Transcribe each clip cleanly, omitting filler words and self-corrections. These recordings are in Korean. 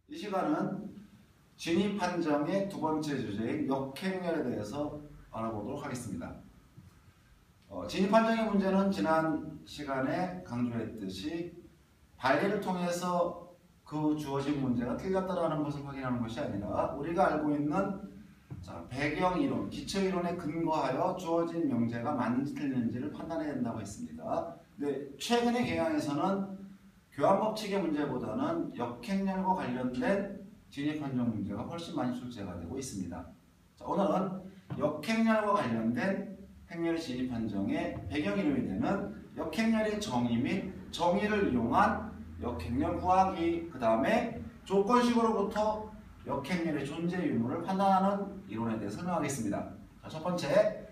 이 시간은 진입 판정의 두 번째 주제인 역행렬에 대해서 알아보도록 하겠습니다. 진입 판정의 문제는 지난 시간에 강조했듯이 발리를 통해서 그 주어진 문제가 틀렸다라는 것을 확인하는 것이 아니라 우리가 알고 있는 배경이론, 기초이론에 근거하여 주어진 명제가 맞는지 틀린지를 판단해야 된다고 했습니다. 근데 최근의 경향에서는 교환법칙의 문제보다는 역행렬과 관련된 진입판정 문제가 훨씬 많이 출제가 되고 있습니다. 자, 오늘은 역행렬과 관련된 행렬 진입판정의 배경이론이 되는 역행렬의 정의 및 정의를 이용한 역행렬 구하기, 그 다음에 조건식으로부터 역행렬의 존재 유무를 판단하는 이론에 대해 설명하겠습니다. 자, 첫 번째,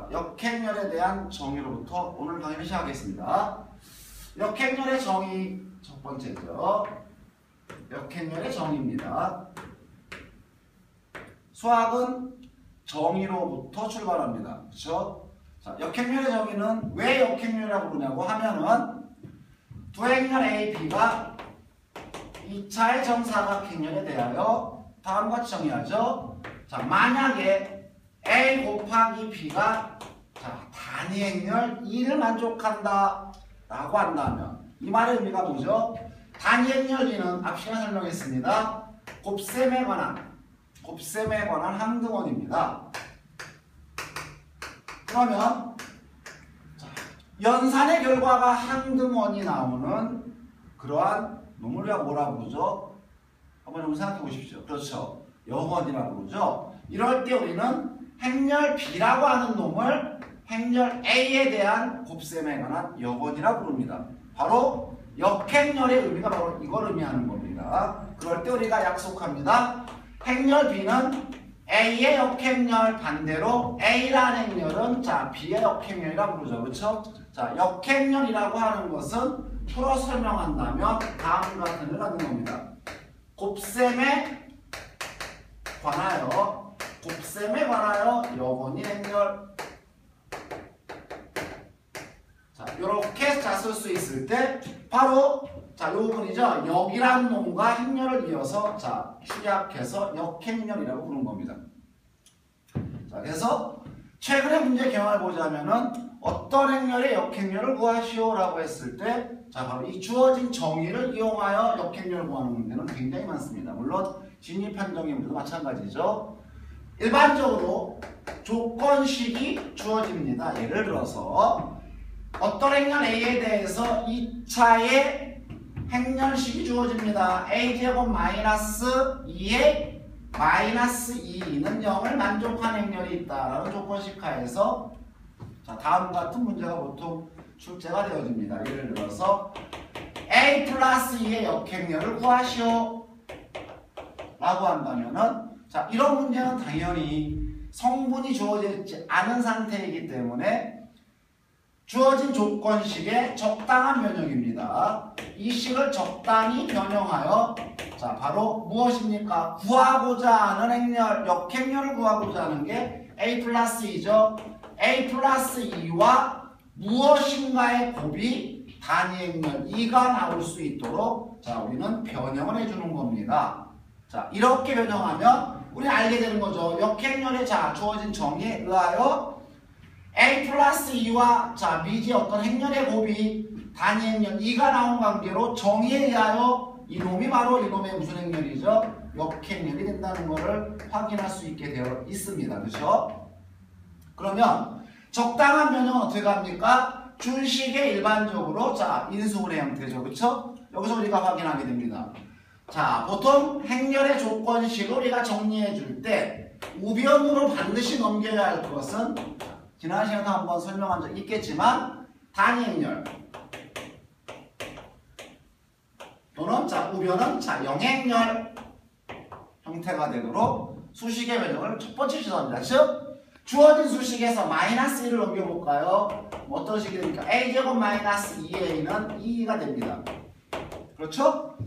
역행렬에 대한 정의로부터 오늘 강의를 시작하겠습니다. 역행렬의 정의 첫 번째죠. 역행렬의 정의입니다. 수학은 정의로부터 출발합니다. 그렇죠? 자, 역행렬의 정의는 왜 역행렬이라고 부르냐고 하면은 두 행렬 A, B가 2차의 정사각행렬에 대하여 다음과 같이 정의하죠. 자, 만약에 A 곱하기 B가 단위 행렬 2를 만족한다 라고 한다면 이 말의 의미가 뭐죠? 단위 행렬 2는 앞 시간에 설명했습니다. 곱셈에 관한 항등원입니다. 그러면 연산의 결과가 항등원이 나오는 그러한 놈을 우리가 뭐라고 부르죠? 한번 좀 생각해 보십시오. 그렇죠. 여원이라고 부르죠. 이럴 때 우리는 행렬 B라고 하는 놈을 행렬 A에 대한 곱셈에 관한 여원이라고 부릅니다. 바로 역행렬의 의미가 바로 이걸 의미하는 겁니다. 그럴 때 우리가 약속합니다. 행렬 B는 A의 역행렬, 반대로 A라는 행렬은 B의 역행렬이라고 부르죠. 그렇죠? 자, 역행렬이라고 하는 것은 풀어 설명한다면 다음과 같은 걸 갖는 겁니다. 곱셈에 관하여 여원이 행렬. 자, 이렇게 쓸 수 있을 때 바로 요 부분이죠. 역이라는 놈과 행렬을 이어서 축약해서 역행렬이라고 부르는 겁니다. 자, 그래서 최근의 문제 경험을 보자면은 어떤 행렬의 역행렬을 구하시오라고 했을 때 바로 이 주어진 정의를 이용하여 역행렬을 구하는 문제는 굉장히 많습니다. 물론 진입판정의 문제도 마찬가지죠. 일반적으로 조건식이 주어집니다. 예를 들어서 어떤 행렬 A에 대해서 2차의 행렬식이 주어집니다. A제곱 마이너스 2에 마이너스 2는 0을 만족한 행렬이 있다라는 조건식 하에서 다음과 같은 문제가 보통 출제가 되어집니다. 예를 들어서 A 플러스 2의 역행렬을 구하시오 라고 한다면은 이런 문제는 당연히 성분이 주어지지 않은 상태이기 때문에 주어진 조건식의 적당한 변형입니다. 이 식을 적당히 변형하여 바로 무엇입니까? 구하고자 하는 행렬, 역행렬을 구하고자 하는 게 A 플러스 2죠. A 플러스 2와 무엇인가의 곱이 단위 행렬 2가 나올 수 있도록 우리는 변형을 해주는 겁니다. 이렇게 변형하면 우리는 알게 되는 거죠. 역행렬의 주어진 정의에 의하여 A 플러스 2와 미지의 어떤 행렬의 곱이 단위 행렬 2가 나온 관계로 정의에 의하여 이놈이 바로 이놈의 무슨 행렬이죠? 역행렬이 된다는 것을 확인할 수 있게 되어 있습니다. 그렇죠? 그러면 적당한 변형은 어떻게 합니까? 준식의 일반적으로 인수분해 형태죠. 그렇죠? 여기서 우리가 확인하게 됩니다. 보통 행렬의 조건식을 우리가 정리해 줄 때 우변으로 반드시 넘겨야 할 것은 지난 시간에 한번 설명한 적 있겠지만 단위 행렬 또는 우변은 영행렬 형태가 되도록 수식의 변형을 첫 번째 시도합니다. 즉 주어진 수식에서 마이너스 1을 넘겨볼까요? 어떤 식이 됩니까? A제곱 마이너스 2A는 2가 됩니다. 그렇죠?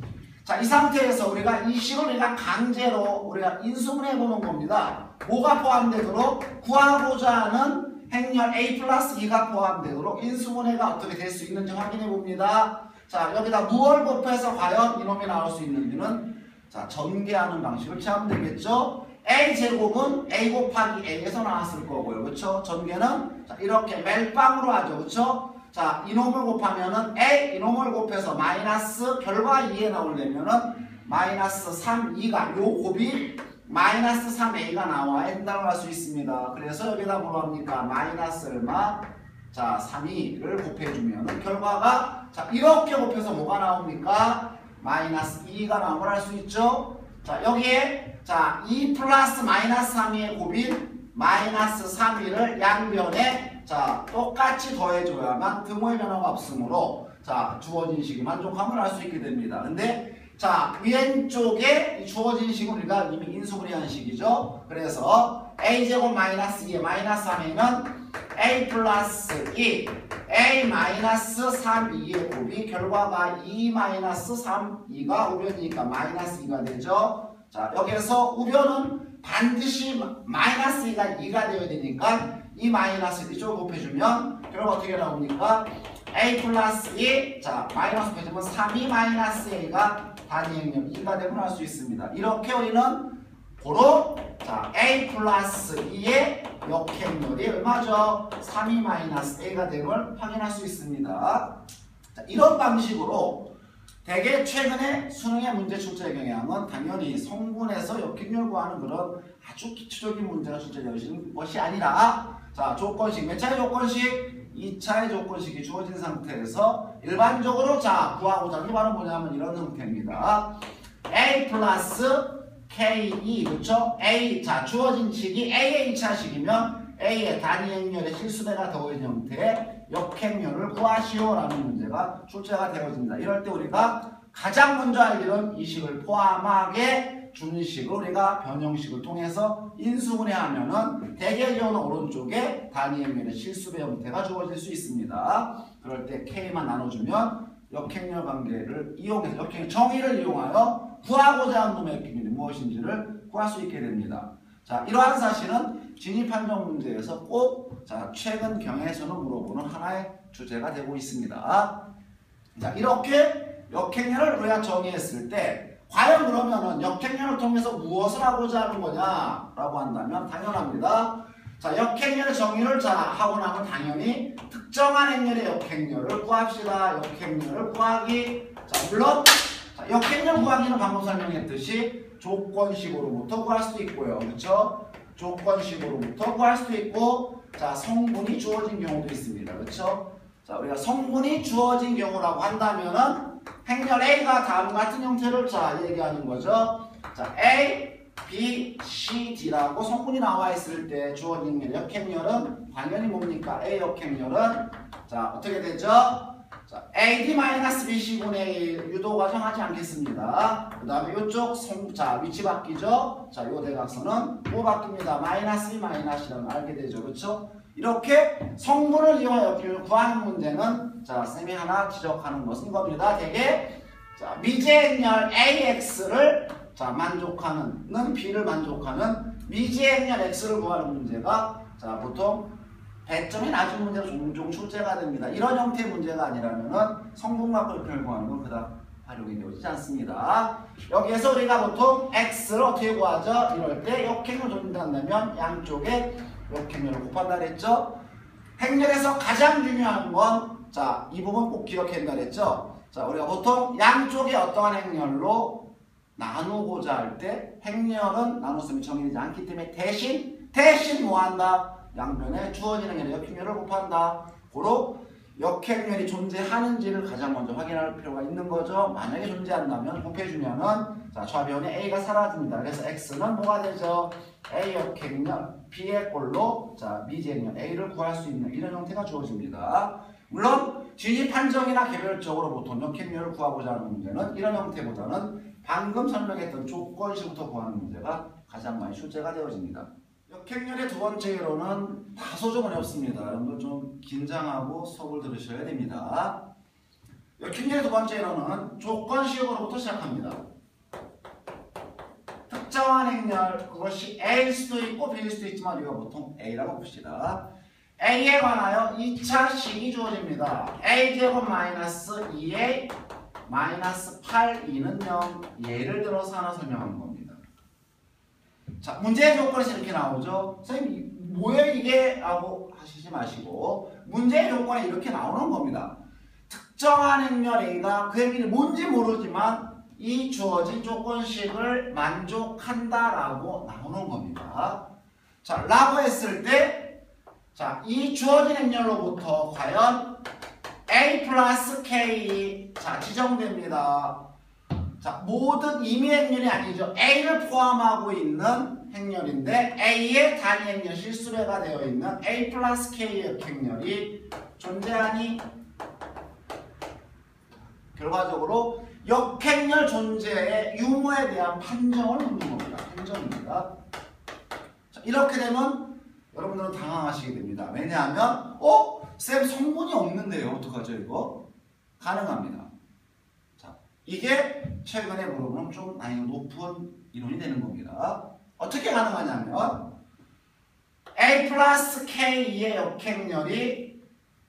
이 상태에서 우리가 이 식을 우리가 강제로 인수분해 보는 겁니다. 뭐가 포함되도록? 구하고자 하는 행렬 A 플러스 2가 포함되도록 인수분해가 어떻게 될 수 있는지 확인해 봅니다. 여기다 무얼 곱해서 과연 이놈이 나올 수 있는지는 자, 전개하는 방식을 취하면 되겠죠? A제곱은 A 곱하기 A에서 나왔을 거고요. 그쵸? 전개는 자, 이렇게 멜빵으로 하죠. 그쵸? 자, 이놈을 곱하면은 A, 이놈을 곱해서 마이너스 결과 2에 나오려면은 마이너스 3, 2가 요 곱이 마이너스 3A가 나와야 된다고 할 수 있습니다. 그래서 여기다 뭐로 합니까? 마이너스 얼마? 자, 3,2를 곱해주면은 결과가 자, 이렇게 곱해서 뭐가 나옵니까? 마이너스 2가 나온 걸 알 수 있죠? 자, 여기에 자, 2 플러스 마이너스 3의 곱인 마이너스 3,2를 양변에 자, 똑같이 더해줘야만 등호의 변화가 없으므로 자, 주어진 식이 만족함을 알 수 있게 됩니다. 근데 자, 왼쪽에 주어진 식은 우리가 이미 인수분해한 식이죠. 그래서 a제곱 마이너스 2에 마이너스 3이면 a 플러스 2 a 마이너스 3,2의 곱이 결과가 2 마이너스 3,2가 우변이니까 마이너스 2가 되죠. 자, 여기에서 우변은 반드시 마이너스 2가 2가 되어야 되니까 이 마이너스 이쪽을 곱해주면 결과 어떻게 나옵니까? a 플러스 2 자, 마이너스 곱해주면 3이 마이너스 a가 단위행렬 2가 되면 할 수 있습니다. 이렇게 우리는 고로 자, a 플러스 2의 역행렬이 얼마죠? 3이 마이너스 a가 됨을 확인할 수 있습니다. 자, 이런 방식으로 대개 최근에 수능의 문제 출제 경향은 당연히 성분에서 역행렬 구하는 그런 아주 기초적인 문제가 출제되는 것이 아니라 자, 조건식, 몇 차의 조건식? 2차의 조건식이 주어진 상태에서 일반적으로 자, 구하고자 하는 게 바로 뭐냐면 이런 형태입니다. a 플러스 k2 그렇죠? a 자, 주어진 식이 a의 2차식이면 a의 단위 행렬의 실수배가 더해진 형태의 역행렬을 구하시오라는 문제가 출제가 되어집니다. 이럴 때 우리가 가장 먼저 할 일은 이 식을 포함하게 준식을 우리가 변형식을 통해서 인수분해하면은 대개 경우는 오른쪽에 단위 행렬의 실수배 형태가 주어질 수 있습니다. 그럴 때 K만 나눠주면 역행렬 관계를 이용해서 역행렬 정의를 이용하여 구하고자 하는 놈의 역행렬이 무엇인지를 구할 수 있게 됩니다. 자, 이러한 사실은 진입판정 문제에서 꼭 자, 최근 경향에서는 물어보는 하나의 주제가 되고 있습니다. 자, 이렇게 역행렬을 우리가 정의했을 때 과연 그러면은 역행렬을 통해서 무엇을 하고자 하는 거냐라고 한다면 당연합니다. 자, 역행렬의 정의를 자 하고 나면 당연히 특정한 행렬의 역행렬을 구합시다. 역행렬을 구하기. 자, 물론 자, 역행렬 구하기는 방금 설명했듯이 조건식으로부터 구할 수도 있고요. 그렇죠? 조건식으로부터 구할 수도 있고 자, 성분이 주어진 경우도 있습니다. 그렇죠? 자, 우리가 성분이 주어진 경우라고 한다면은 행렬 A가 다음 같은 형태를 자 얘기하는 거죠. 자, A, B, C, D라고 성분이 나와 있을 때 주어진 역행렬은 당연히 뭡니까? A 역행렬은 자 어떻게 되죠? 자, AD-BC분의 1 유도 과정 하지 않겠습니다. 그 다음에 이쪽 자 위치 바뀌죠? 자, 요 대각선은 뭐 바뀝니다? 마이너스 2 마이너스라는 알게 되죠. 그렇죠? 이렇게 성분을 이용하여 역행렬을 구하는 문제는 자, 쌤이 하나 지적하는 것은 이겁니다. 대개 자, 미지행렬 AX를 자, 만족하는 B를 만족하는 미지행렬 X를 구하는 문제가 자, 보통 배점이 낮은 문제로 종종 출제가 됩니다. 이런 형태의 문제가 아니라면은 성분과 역행렬을 구하는 건 그다음 활용이 되어지지 않습니다. 여기에서 우리가 보통 X를 어떻게 구하죠? 이럴 때 역행렬 존재한다면 양쪽에 역행렬을 곱한다 그랬죠? 행렬에서 가장 중요한 건 자, 이 부분 꼭 기억해야 된다 그랬죠? 자, 우리가 보통 양쪽에 어떠한 행렬로 나누고자 할 때 행렬은 나눗셈이 정해지지 않기 때문에 대신 뭐 한다? 양변에 주어진 행렬의 역행렬을 곱한다. 고로 역행렬이 존재하는지를 가장 먼저 확인할 필요가 있는 거죠. 만약에 존재한다면 곱해주면은 자, 좌변에 A가 사라집니다. 그래서 X는 뭐가 되죠? A 역행렬 B의 꼴로 자, 미지행렬 A를 구할 수 있는 이런 형태가 주어집니다. 물론 진입 판정이나 개별적으로 보통 역행렬을 구하고자 하는 문제는 이런 형태보다는 방금 설명했던 조건식부터 구하는 문제가 가장 많이 출제가 되어집니다. 역행렬의 두 번째 예로는 다소 좀 어렵습니다. 여러분들 좀 긴장하고 수업을 들으셔야 됩니다. 역행렬의 두 번째 예로는 조건식으로부터 시작합니다. 특정한 행렬, 그것이 A일 수도 있고 B일 수도 있지만 우리가 보통 A라고 봅시다. A에 관하여 2차 식이 주어집니다. A제곱 마이너스 2A 마이너스 8, 2는 0. 예를 들어서 하나 설명하는 겁니다. 자, 문제의 조건에서 이렇게 나오죠. 선생님, 뭐예요 이게? 라고 하시지 마시고 문제의 조건에 이렇게 나오는 겁니다. 특정한 행렬 A가 그 행렬이 뭔지 모르지만 이 주어진 조건식을 만족한다라고 나오는 겁니다. 자, 라고 했을 때, 자, 이 주어진 행렬로부터 과연 A 플러스 K, 자, 지정됩니다. 자, 모든 임의 행렬이 아니죠. A를 포함하고 있는 행렬인데 A의 단위 행렬 실수배가 되어 있는 A 플러스 K의 역행렬이 존재하니 결과적으로 역행렬 존재의 유무에 대한 판정을 묻는 겁니다. 판정입니다. 자, 이렇게 되면 여러분들은 당황하시게 됩니다. 왜냐하면 쌤 성분이 없는데요. 어떡하죠 이거? 가능합니다. 자, 이게 최근에 물어보는 좀 난이도 높은 이론이 되는 겁니다. 어떻게 가능하냐면 A 플러스 K의 역행렬이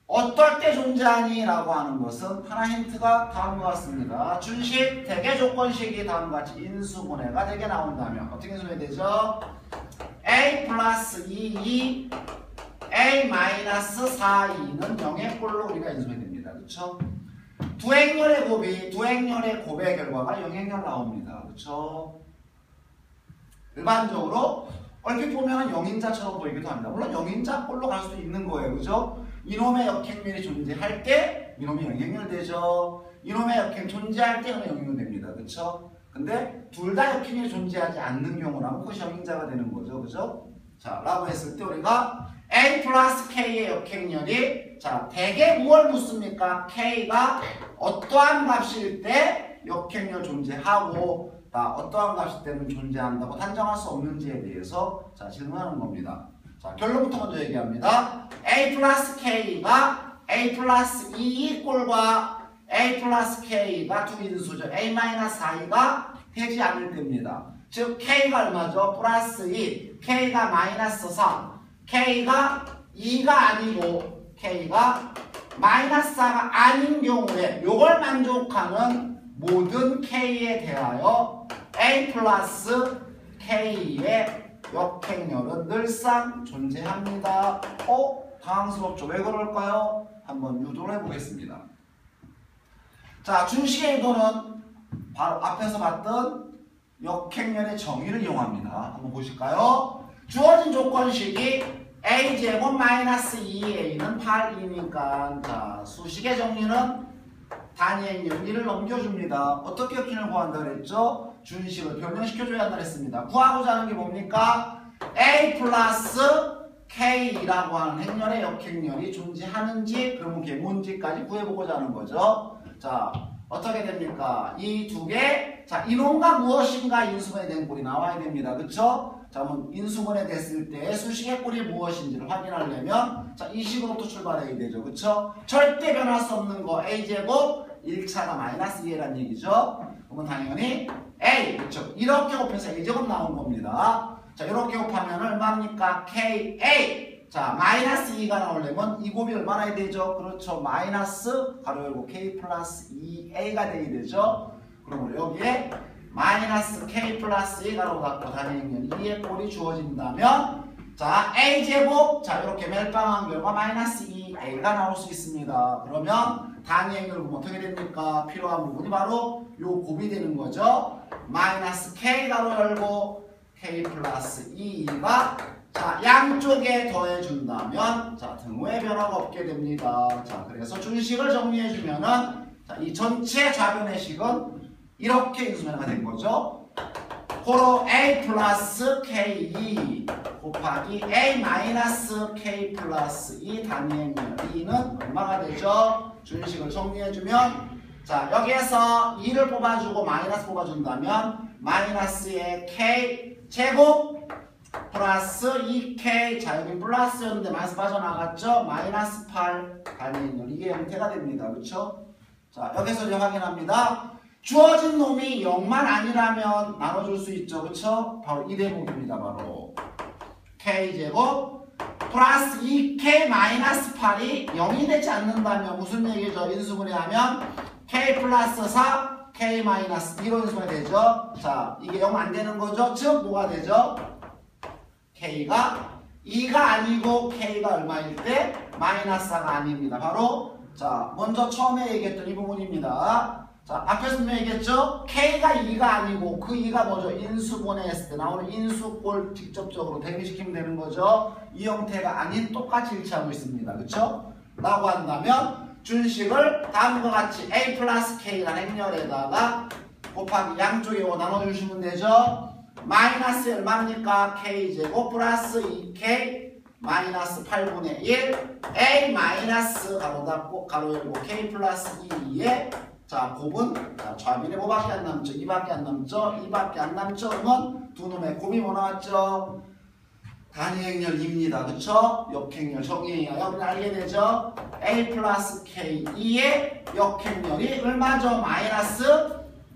어떨 때 존재하니? 라고 하는 것은 하나 힌트가 다음과 같습니다. 준식, 대개 조건식이 다음과 같이 인수분해가 되게 나온다면 어떻게 인수분해 되죠? A 플러스 2, A 마이너스 4, 2는 0의 꼴로 우리가 인수분해 됩니다. 그렇죠? 두 행렬의 곱의 결과가 영행렬 나옵니다. 그렇죠? 일반적으로 얼핏 보면 영인자처럼 보이기도 합니다. 물론 영인자 꼴로 갈 수도 있는 거예요. 그죠? 이놈의 역행렬이 존재할 때 이놈이 영행렬 되죠. 이놈의 역행 존재할 때 이놈의 영행렬 됩니다. 그렇죠? 근데 둘 다 역행렬이 존재하지 않는 경우라면 그것이 영인자가 되는 거죠. 그죠? 자, 라고 했을 때 우리가 A 플러스 K의 역행렬이 자, 대개 무엇을 묻습니까? K가 어떠한 값일 때 역행렬 존재하고 어떠한 값일 때는 존재한다고 단정할 수 없는지에 대해서 자, 질문하는 겁니다. 자, 결론부터 먼저 얘기합니다. A 플러스 K가 A 플러스 2 꼴과 A 플러스 K가 두 인수죠. A 마이너스 4가 되지 않을 때입니다. 즉 K가 얼마죠? 플러스 2, K가 마이너스 3, K가 2가 아니고 K가 마이너스 4가 아닌 경우에 이걸 만족하는 모든 K에 대하여 A 플러스 K의 역행렬은 늘상 존재합니다. 당황스럽죠? 왜 그럴까요? 한번 유도를 해보겠습니다. 자, 준식의 유도는 바로 앞에서 봤던 역행렬의 정의를 이용합니다. 한번 보실까요? 주어진 조건식이 A제곱 마이너스 2A는 8이니까 자, 수식의 정리는 단위 행렬 1을 넘겨줍니다. 어떻게 역행렬 구한다 그랬죠? 준식을 변형시켜줘야 한다 그랬습니다. 구하고자 하는 게 뭡니까? A 플러스 K라고 하는 행렬의 역행렬이 존재하는지 그러면 그게 뭔지까지 구해보고자 하는 거죠. 자, 어떻게 됩니까? 이 두 개, 자, 이놈과 무엇인가 인수분해 된 꼴이 나와야 됩니다. 그쵸? 자, 그럼 인수분해 됐을 때 수식의 꼴이 무엇인지를 확인하려면 자, 이 식으로부터 출발해야 되죠. 그쵸? 절대 변할 수 없는 거 A제곱 1차가 마이너스 2라는 얘기죠. 그러면 당연히 A, 그쵸? 이렇게 곱해서 A제곱 나온 겁니다. 자, 이렇게 곱하면 얼마입니까? KA. 자, 마이너스 2가 나오려면 이 곱이 얼마나 해야 되죠? 그렇죠. 마이너스 가로 열고 K 플러스 2A가 되게 되죠. 그러면 여기에 마이너스 K 플러스 2 가로 닫고 단위 행렬 2의 꼴이 주어진다면 자, A제곱 자, 이렇게 멜빵한 결과 마이너스 2A가 나올 수 있습니다. 그러면 단위 행렬을 보면 어떻게 됩니까? 필요한 부분이 바로 요 곱이 되는 거죠. 마이너스 K 가로 열고 K 플러스 2가 자, 양쪽에 더해준다면 자, 등호의 변화가 없게 됩니다. 자, 그래서 준식을 정리해주면은 자, 이 전체 좌변의 식은 이렇게 인수분해가 된 거죠. 고로 A 플러스 K2 곱하기 A 마이너스 K 플러스 2 단위 행렬 2는 얼마가 되죠? 준식을 정리해주면 자, 여기에서 2를 뽑아주고 마이너스 뽑아준다면 마이너스의 K 제곱 플러스 2K 자, 여기 플러스였는데 마이너스 빠져나갔죠? 마이너스 8 단위 행렬 이게 형태가 됩니다. 그렇죠? 자, 여기서 이제 확인합니다. 주어진 놈이 0만 아니라면 나눠줄 수 있죠. 그쵸? 바로 이 대목입니다. 바로 K제곱 플러스 2k 마이너스 8이 0이 되지 않는다면 무슨 얘기죠? 인수분해하면 k 플러스 4 k 마이너스 2로 인수분해 되죠. 자, 이게 0 안 되는 거죠. 즉 뭐가 되죠? k가 2가 아니고 k가 얼마일 때? 마이너스 4가 아닙니다. 바로 자, 먼저 처음에 얘기했던 이 부분입니다. 자, 앞에서 얘기했죠? K가 2가 아니고 그 2가 뭐죠? 인수분해했을 때 나오는 인수꼴 직접적으로 대비시키면 되는 거죠. 이 형태가 아닌 똑같이 일치하고 있습니다. 그쵸? 라고 한다면 준식을 다음과 같이 A 플러스 K라는 행렬에다가 곱하기 양쪽에 나눠주시면 되죠. 마이너스 얼마입니까? K제곱 플러스 2K 마이너스 8분의 1 A 마이너스 가로 닫고 가로 열고 K 플러스 2에 자, 곱은 자, 좌변에 뭐밖에 안 남죠? 2밖에 안 남죠? 2밖에 안 남죠? 그러면 두 놈의 곱이 뭐 나왔죠? 단위 행렬 2입니다. 그쵸? 역행렬 정의해요. 우리는 알게 되죠? A 플러스 K 2의 역행렬이 얼마죠? 마이너스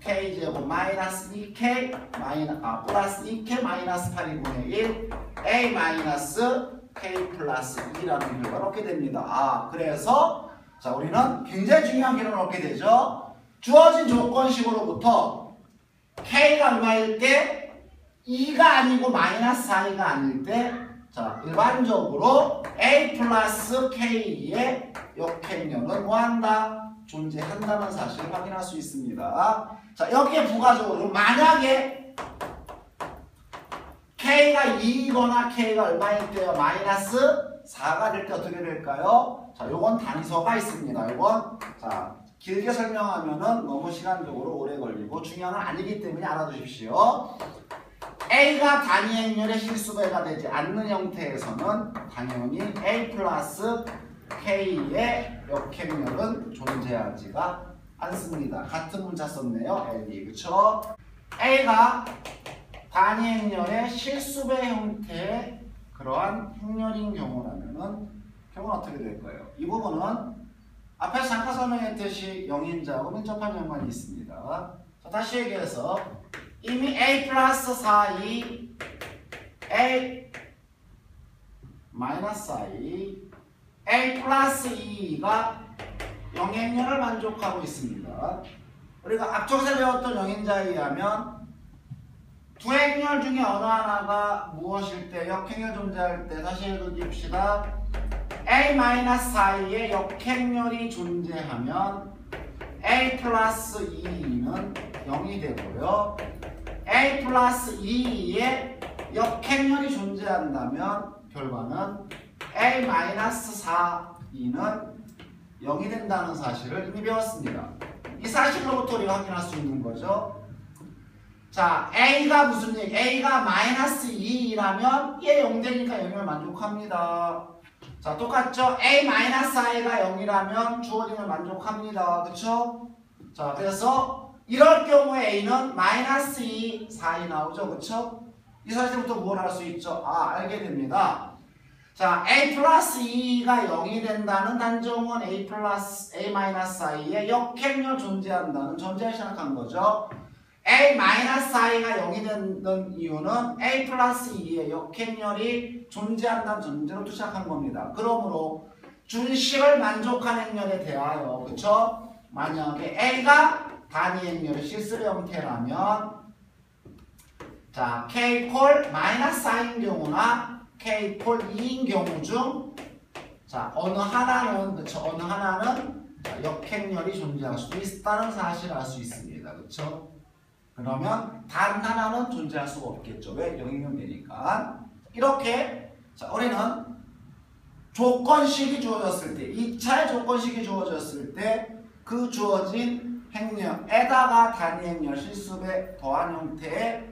K제곱 마이너스 2K 플러스 2K 마이너스 8분의 1 A 마이너스 K 플러스 2라는 결과를 얻게 됩니다. 아, 그래서 자, 우리는 굉장히 중요한 결론을 얻게 되죠. 주어진 조건식으로부터 K가 얼마일 때 2가 아니고 마이너스 4가 아닐 때 자, 일반적으로 A 플러스 K의 역행렬은 뭐한다? 존재한다는 사실을 확인할 수 있습니다. 자, 여기에 부가적으로 만약에 K가 2이거나 K가 얼마일 때요? 마이너스 4가 될 때 어떻게 될까요? 자, 요건 단서가 있습니다. 요건 자, 길게 설명하면은 너무 시간적으로 오래 걸리고 중요한 건 아니기 때문에 알아두십시오. A가 단위 행렬의 실수배가 되지 않는 형태에서는 당연히 A 플러스 K의 역행렬은 존재하지가 않습니다. 같은 문자 썼네요. LD, 그쵸? A가 단위 행렬의 실수배 형태의 그러한 행렬인 경우는 어떻게 될까요? 이 부분은 앞에서 잠깐 설명했듯이 영인자하고 밀접한 연관이 있습니다. 자, 다시 얘기해서 이미 A 플러스 4이 A 마이너스 4이 A 플러스 2가 영행렬을 만족하고 있습니다. 우리가 앞쪽에서 배웠던 영인자에 의하면 두 행렬 중에 어느 하나가 무엇일 때 역행렬 존재할 때 다시 읽읍시다. A-4의 역행렬이 존재하면 A 플러스 2는 0이 되고요. A 플러스 2의 역행렬이 존재한다면 결과는 A-4는 0이 된다는 사실을 이미 배웠습니다. 이 사실로부터 우리가 확인할 수 있는 거죠. 자, A가 무슨 얘기? A가 마이너스 2라면 얘 0 되니까 0을 만족합니다. 자, 똑같죠? A-4가 0이라면 주어진을 만족합니다. 그쵸? 자, 그래서 이럴 경우에 A는 마이너스 2, 4이 나오죠. 그쵸? 이 사실부터 뭘 알 수 있죠? 아, 알게 됩니다. 자, A 플러스 2가 0이 된다는 단정은 A-4의 역행렬 존재한다는 전제를 생각한 거죠. A-4가 0이 되는 이유는 A 플러스 2의 역행렬이 존재한다는 전제로 시작한 겁니다. 그러므로 준식을 만족한 행렬에 대하여 그쵸? 만약에 A가 단위 행렬의 실수의 형태라면 자, K콜 마이너스 4인 경우나 K콜 2인 경우 중 자, 어느 하나는 그쵸? 어느 하나는 자, 역행렬이 존재할 수도 있다는 사실을 알 수 있습니다. 그쵸? 그러면 다른 하나는 존재할 수가 없겠죠. 왜? 0이면 되니까. 이렇게 자, 우리는 조건식이 주어졌을 때 2차의 조건식이 주어졌을 때 그 주어진 행렬에다가 단위 행렬 실수배 더한 형태의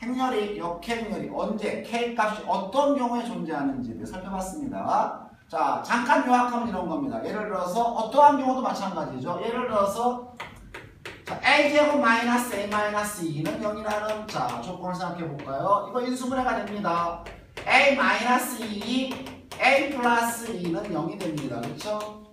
행렬이 역행렬이 언제 K값이 어떤 경우에 존재하는지를 살펴봤습니다. 자, 잠깐 요약하면 이런 겁니다. 예를 들어서 어떠한 경우도 마찬가지죠. 예를 들어서 자, A제곱 마이너스 A 마이너스 2는 0이라는 자, 조건을 생각해 볼까요? 이거 인수분해가 됩니다. A 마이너스 2, A 플러스 2는 0이 됩니다. 그렇죠?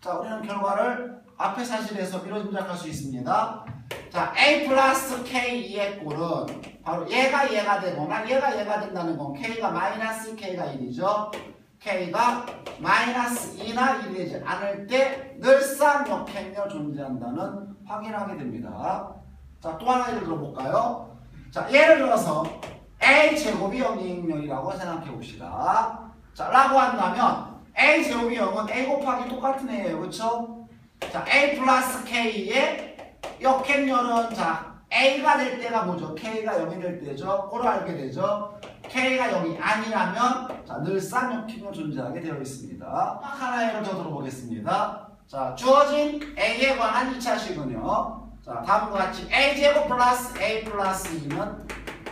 자, 우리는 결과를 앞의 사실에서 미뤄 짐작할 수 있습니다. 자, A 플러스 K2의 꼴은 바로 얘가 되거나 얘가 된다는 건 K가 마이너스 K가 1이죠. K가 마이너스 2나 1이 되지 않을 때 늘상 역행렬 존재한다는 확인하게 됩니다. 자, 또 하나 예를 들어볼까요? 자, 예를 들어서 A제곱이 0이행렬이라고 생각해 봅시다. 자, 라고 한다면 A제곱이 0은 A 곱하기 똑같은 A예요. 그쵸? 자, A 플러스 K의 역행렬은 자 A가 될 때가 뭐죠? K가 0이 될 때죠. 그걸 알게 되죠. K가 0이 아니라면 자 늘상 역행렬 존재하게 되어 있습니다. 하나 예를 더 들어보겠습니다. 자, 주어진 A에 관한 2차식은요. 자, 다음과 같이 A제곱 플러스 A 플러스 2는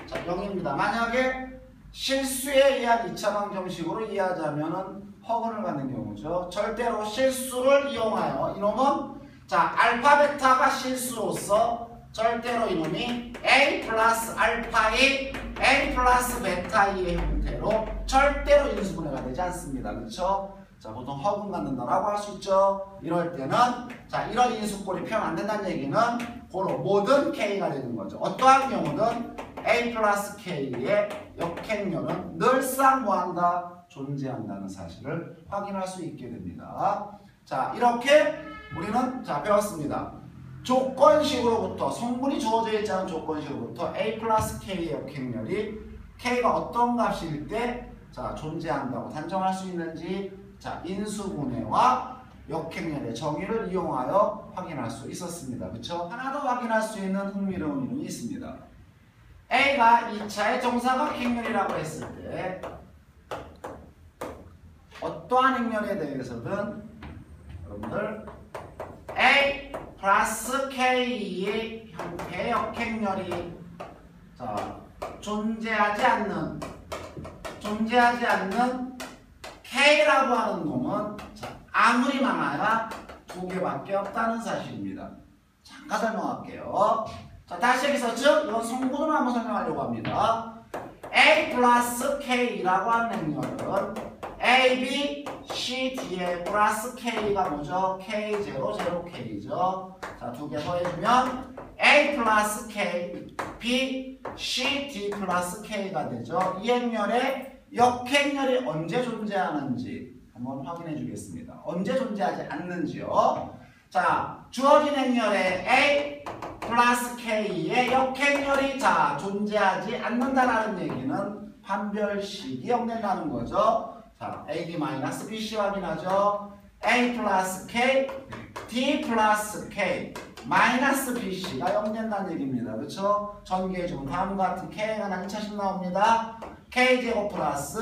자 0입니다. 만약에 실수에 의한 2차 방정식으로 이해하자면은 허근을 갖는 경우죠. 절대로 실수를 이용하여 이놈은 자, 알파 베타가 실수로서 절대로 이놈이 A 플러스 알파의 A 플러스 베타의 형태로 절대로 인수분해가 되지 않습니다. 그렇죠? 자, 보통 허근 갖는다라고 할 수 있죠. 이럴 때는 자, 이런 인수꼴이 표현 안 된다는 얘기는 고로 모든 K가 되는 거죠. 어떠한 경우든 A 플러스 K의 역행렬은 늘상 뭐한다? 존재한다는 사실을 확인할 수 있게 됩니다. 자, 이렇게 우리는 자 배웠습니다. 조건식으로부터 성분이 주어져 있지 않은 조건식으로부터 A 플러스 K의 역행렬이 K가 어떤 값일 때 자 존재한다고 단정할 수 있는지 자 인수분해와 역행렬의 정의를 이용하여 확인할 수 있었습니다. 그렇죠? 하나 더 확인할 수 있는 흥미로운 이론이 있습니다. A가 2차의 정사각 행렬이라고 했을 때 어떠한 행렬에 대해서든 여러분들 A 플러스 K의 형태의 역행렬이 자 존재하지 않는 K라고 하는 놈은 자, 아무리 많아야 두 개밖에 없다는 사실입니다. 잠깐 설명할게요. 자, 다시 여기서 즉 이건 성분을 한번 설명하려고 합니다. A 플러스 K라고 하는 행렬은 A, B, C, D의 플러스 K가 뭐죠? K0, 0K죠. 자, 두 개 더해주면 A 플러스 K, B, C, D 플러스 K가 되죠. 이 행렬의 역행렬이 언제 존재하는지 한번 확인해 주겠습니다. 언제 존재하지 않는지요. 자, 주어진 행렬의 A 플러스 K의 역행렬이 자 존재하지 않는다라는 얘기는 판별식이 역된다는 거죠. 자, AD-BC 확인하죠. A 플러스 K, D 플러스 K, 마이너스 BC가 역된다는 얘기입니다. 그렇죠? 전개해주면 다음과 같은 K가 한 2차씩 나옵니다. K제곱 플러스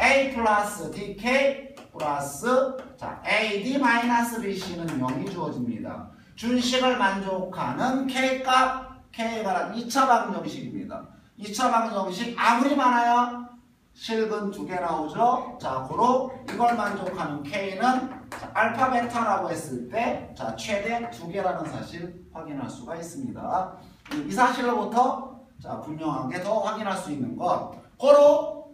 A 플러스 DK 플러스 자 AD-BC는 0이 주어집니다. 준식을 만족하는 K값, K가 2차 방정식입니다. 2차 방정식 아무리 많아야 실근 2개 나오죠. 자, 고로 이걸 만족하는 K는 자, 알파 베타라고 했을 때 자, 최대 2개라는 사실 확인할 수가 있습니다. 이 사실로부터 자, 분명하게 더 확인할 수 있는 것 고로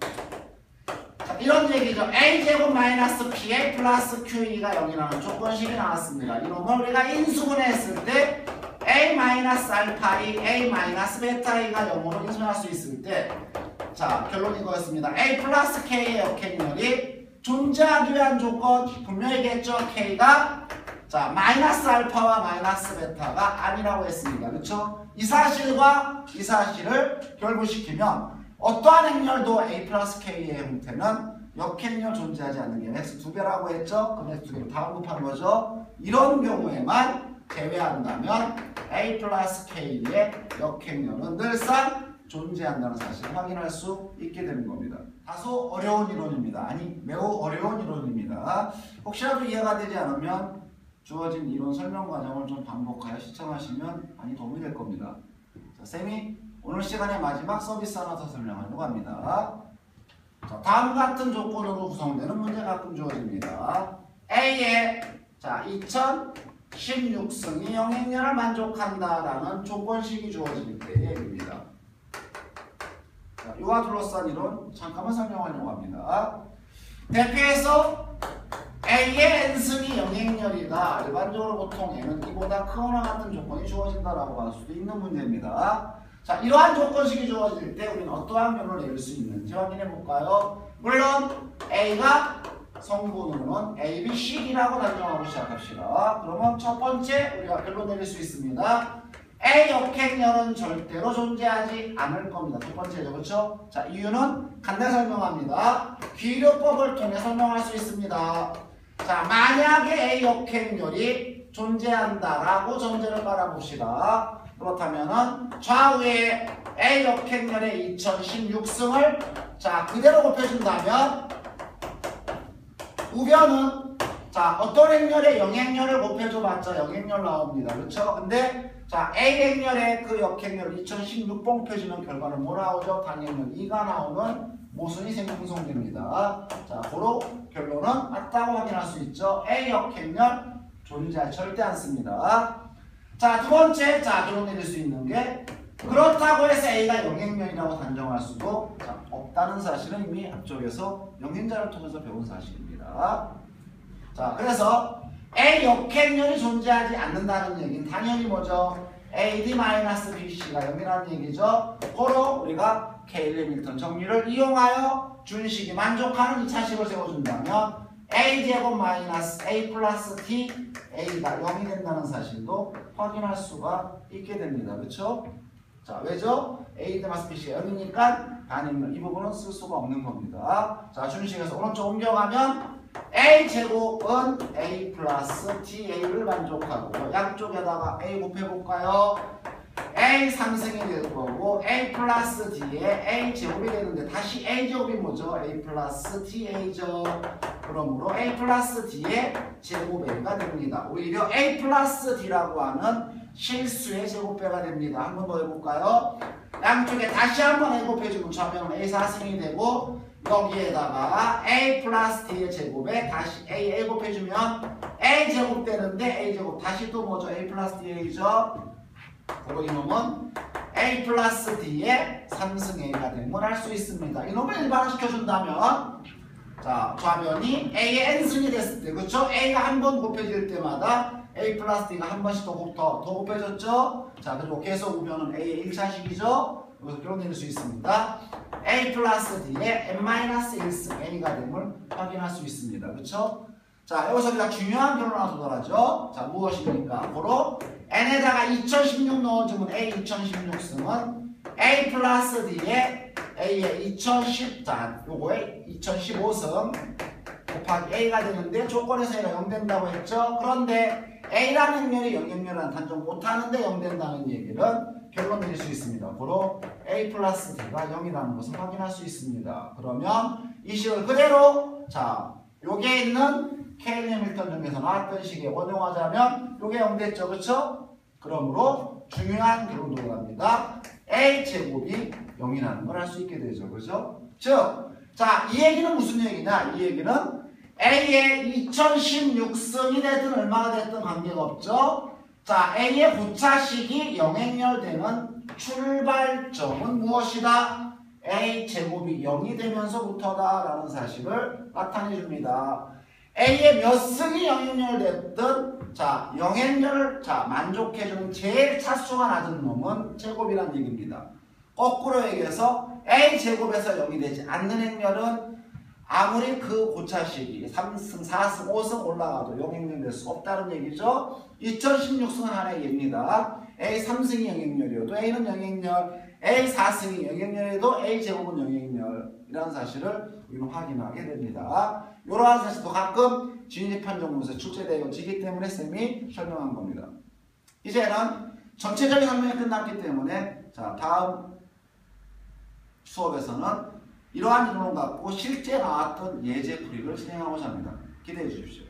자, 이런 얘기죠. A제곱 마이너스 PA 플러스 QE가 0이라는 조건식이 나왔습니다. 이놈을 우리가 인수분해했을 때 A 마이너스 알파이 A 마이너스 베타이가 0으로 인수분해할 수 있을 때 자, 결론이 이거였습니다. A 플러스 K의 역행렬이 존재하기 위한 조건 분명히겠죠. K가 자 마이너스 알파와 마이너스 베타가 아니라고 했습니다. 그렇죠? 이 사실과 이 사실을 결부시키면 어떠한 행렬도 A 플러스 K의 형태는 역행렬 존재하지 않는 게 x 2배라고 했죠? 그럼 x 2배로 다음 곱한 거죠? 이런 경우에만 제외한다면 A 플러스 K의 역행렬은 늘상 존재한다는 사실을 확인할 수 있게 되는 겁니다. 다소 어려운 이론입니다. 아니 매우 어려운 이론입니다. 혹시라도 이해가 되지 않으면 주어진 이론 설명 과정을 좀 반복하여 시청하시면 많이 도움이 될 겁니다. 자, 쌤이 오늘 시간의 마지막 서비스 하나 더 설명하려고 합니다. 자, 다음 같은 조건으로 구성되는 문제가 가끔 주어집니다. A의 자 2016승이 영행렬을 만족한다라는 조건식이 주어질 때의 얘기입니다. 자, 이와 둘러싼 이론 잠깐만 설명하려고 합니다. 대표해서 A의 n승이 영행렬이다. 일반적으로 보통 N은 이보다 크거나 같은 조건이 주어진다라고 할 수도 있는 문제입니다. 자, 이러한 조건식이 주어질 때 우리는 어떠한 결론을 내릴 수 있는지 확인해 볼까요? 물론 A가 성분으로는 A, B, C라고 단정하고 시작합시다. 그러면 첫 번째 우리가 결론 내릴 수 있습니다. A 역행렬은 절대로 존재하지 않을 겁니다. 첫 번째죠. 그렇죠? 자, 이유는 간단히 설명합니다. 귀료법을 통해 설명할 수 있습니다. 자, 만약에 A 역행렬이 존재한다라고 전제를 깔아봅시다. 그렇다면은 좌우에 A 역행렬의 2016승을 자 그대로 곱해준다면 우변은 자 어떤 행렬의 영행렬을 곱해줘봤자 영행렬 나옵니다. 그렇죠? 근데 자 A 행렬의 그 역행렬 2016번 곱해주면 결과는 뭐 나오죠? 당연히 2가 나오는 모순이 생성됩니다. 자 고로 결론은 맞다고 확인할 수 있죠. A 역행렬 존재하지 절대 않습니다. 자, 두 번째, 자, 결론 내릴 수 있는 게 그렇다고 해서 A가 영행렬이라고 단정할 수도 없다는 사실은 이미 앞쪽에서 영행자를 통해서 배운 사실입니다. 자, 그래서 A 역행렬이 존재하지 않는다는 얘기는 당연히 뭐죠? AD-BC가 0이라는 얘기죠. 고로 우리가 케일리 밀턴 정리를 이용하여 준식이 만족하는 2차식을 세워준다면 A제곱 마이너스 A 플러스 T A가 0이 된다는 사실도 확인할 수가 있게 됩니다. 그렇죠? 자, 왜죠? A 마이너스 B가 0이니까 반응을 이 부분은 쓸 수가 없는 겁니다. 자, 준식에서 오른쪽 옮겨가면 A제곱은 A 플러스 TA를 만족하고 양쪽에다가 A 곱해볼까요? A 3승이 될 거고 A 플러스 D에 A 제곱이 되는데 다시 A 제곱이 뭐죠? A 플러스 TA죠. 그러므로 A 플러스 D의 제곱 A가 됩니다. 오히려 A 플러스 D라고 하는 실수의 제곱배가 됩니다. 한 번 더 해볼까요? 양쪽에 다시 한번 A 곱해주면 좌변은 A 4승이 되고 여기에다가 A 플러스 D의 제곱에 다시 A 곱해주면 A 제곱 되는데 A 제곱 다시 또 뭐죠? A 플러스 DA죠. 그리고 이놈은 A 플러스 D의 3승 A가 됨을 알 수 있습니다. 이놈을 일반화시켜준다면 자 좌변이 A의 n승이 됐을 때 그렇죠? A가 한 번 곱해질 때마다 A 플러스 D가 한 번씩 더 곱해졌죠? 자 그리고 계속 우변은 A의 1차식이죠? 여기서 결론 내릴 수 있습니다. A 플러스 D의 n-1승 A가 됨을 확인할 수 있습니다. 그렇죠? 자 여기서 우리가 중요한 결론 하나 도달하죠. 자 무엇입니까? 바로 n에다가 2016 넣어주면 A 2016승은 A 플러스 D의 A의 2010, 자 요거에 2015승 곱하기 A가 되는데 조건에서 A가 0 된다고 했죠. 그런데 A라는 행렬이 영행렬이라는 단정 못하는데 0 된다는 얘기는 결론 내릴 수 있습니다. 바로 A 플러스 D가 0이라는 것을 확인할 수 있습니다. 그러면 이 식을 그대로 자 요게 있는 케일리 밀턴 중에서 나왔던 식에 원용하자면 요게 0 됐죠. 그렇죠? 그러므로 중요한 결론 도달합니다. A 제곱이 0이라는 걸 알 수 있게 되죠. 그죠? 즉, 자, 이 얘기는 무슨 얘기냐? 이 얘기는 A의 2016승이 됐든 얼마가 됐든 관계가 없죠? 자, A의 부차식이 영행렬되는 출발점은 무엇이다? A 제곱이 0이 되면서부터다 라는 사실을 나타내 줍니다. A의 몇 승이 영행렬됐든 자 영행렬을 자 만족해주는 제일 차수가 낮은 놈은 제곱이라는 얘기입니다. 거꾸로 얘기해서 A 제곱에서 0이 되지 않는 행렬은 아무리 그 고차식이 3승, 4승, 5승 올라가도 영행렬 될 수 없다는 얘기죠. 2016승은 하나의 예입니다. A 3승이 영행렬이어도 A는 영행렬, A 4승이 영행렬에도 A 제곱은 영행렬이라는 사실을 우리는 확인하게 됩니다. 이러한 사실도 가끔 진입 판정문에서 출제되어지기 때문에 쌤이 설명한 겁니다. 이제는 전체적인 설명이 끝났기 때문에 자 다음 수업에서는 이러한 이론을 갖고 실제 나왔던 예제 풀이를 진행하고자 합니다. 기대해 주십시오.